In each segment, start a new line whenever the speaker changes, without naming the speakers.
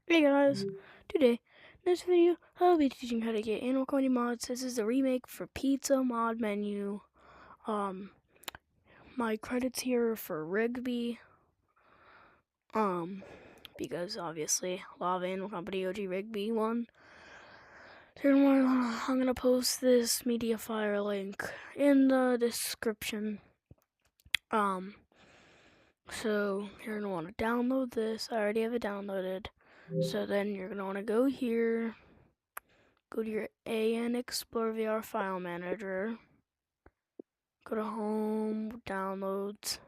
Hey guys, today in this video I'll be teaching how to get Animal Crossing mods. This is a remake for Pizza Mod Menu. Um, my credits here are for Rigby. Because obviously Lava Animal Company OG Rigby won. I'm gonna post this Mediafire link in the description. So you're gonna want to download this. I already have it downloaded. So then you're gonna want to go here. Go to your AN Explorer VR file manager. Go to home, downloads.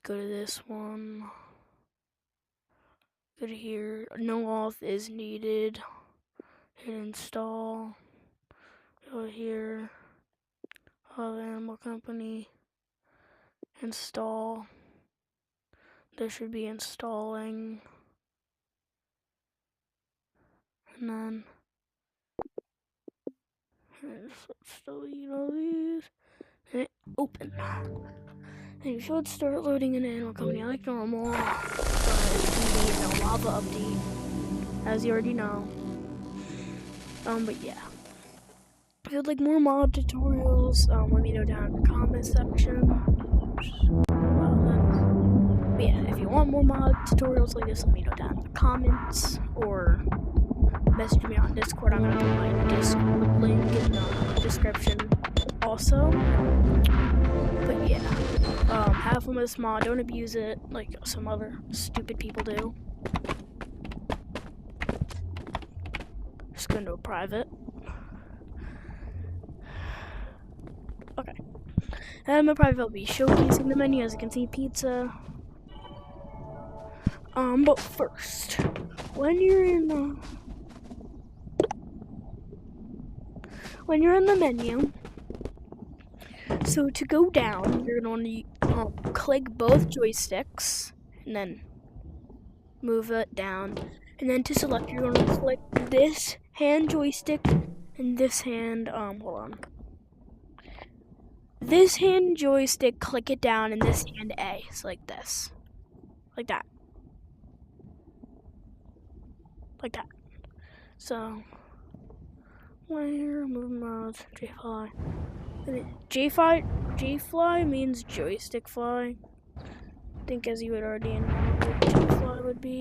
Go to this one. Go to here. No auth is needed. Hit install. Go here. Animal Company. Install. This should be installing. And then let's delete all these. And open. And you should start loading in Animal Company like normal. It's gonna be a lava update, as you already know. But yeah. If you'd like more mod tutorials, let me know down in the comment section. But yeah, if you want more mod tutorials like this, let me know down in the comments, or message me on Discord. I'm gonna put my Discord link in the description also. But yeah, have fun with this mod. Don't abuse it like some other stupid people do. Just go into a private. Okay. And my private will be showcasing the menu. As you can see, pizza. But first, when you're in the menu, so to go down, you're gonna want to click both joysticks and then move it down. And then to select, you're gonna click this hand joystick and this hand. Hold on. This hand joystick, click it down, and this hand A. So like this, like that. Like that. So, layer, move mouse, J-Fly. J-Fly means joystick fly. I think as you would already know what J-Fly would be.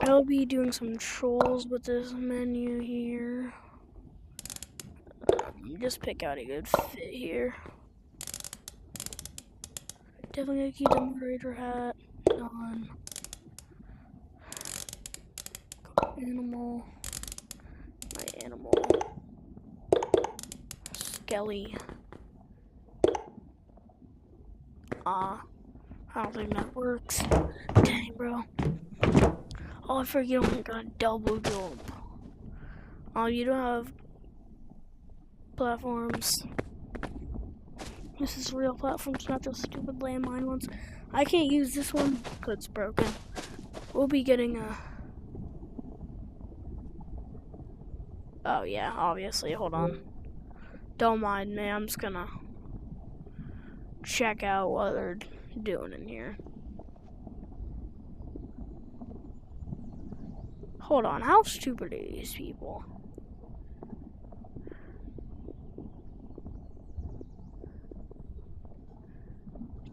I'll be doing some trolls with this menu here. Just pick out a good fit here. Definitely gonna keep the moderator hat on. Animal. My animal. Skelly. I don't think that works. Dang, bro. Oh, I forget you don't got double jump. Oh, you don't have platforms. This is real platforms, not those stupid landmine ones. I can't use this one because it's broken. We'll be getting a... Oh yeah, obviously, hold on. Don't mind me, I'm just gonna check out what they're doing in here. Hold on, how stupid are these people?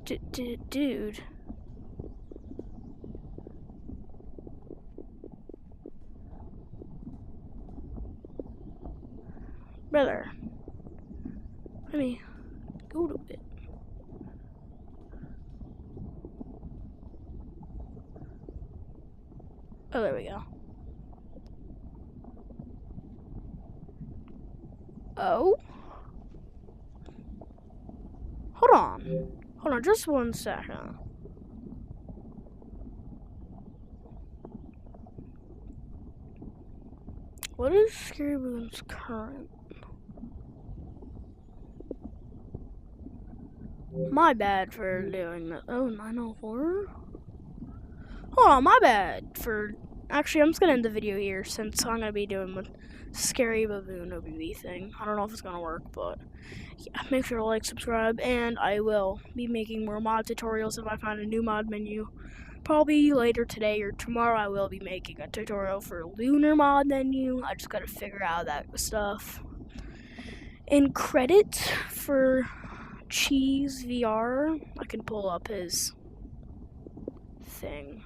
Dude. Brother. Let me go to it. Oh, there we go. Oh? Hold on, just 1 second. What is Scary Boom's current? My bad for doing that. Oh, 904? Hold on, my bad for... Actually, I'm just gonna end the video here since I'm gonna be doing the Scary Baboon OBB thing. I don't know if it's gonna work, but yeah, make sure to like, subscribe, and I will be making more mod tutorials if I find a new mod menu. Probably later today or tomorrow I will be making a tutorial for Lunar mod menu. I just gotta figure out that stuff. And credit for Cheese VR, I can pull up his thing.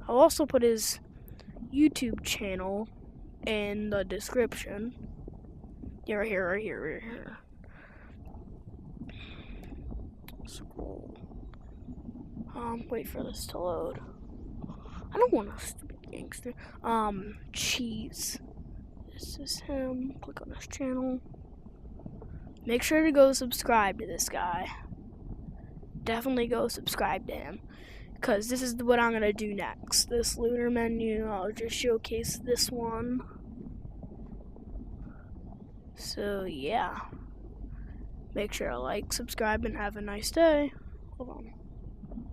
I'll also put his YouTube channel in the description. Yeah, right here. Scroll. Wait for this to load. I don't want a stupid gangster. Cheese. This is him. Click on his channel. Make sure to go subscribe to this guy. Definitely go subscribe to him. Because this is what I'm going to do next. This lunar menu, I'll just showcase this one. So, yeah. Make sure to like, subscribe, and have a nice day. Hold on.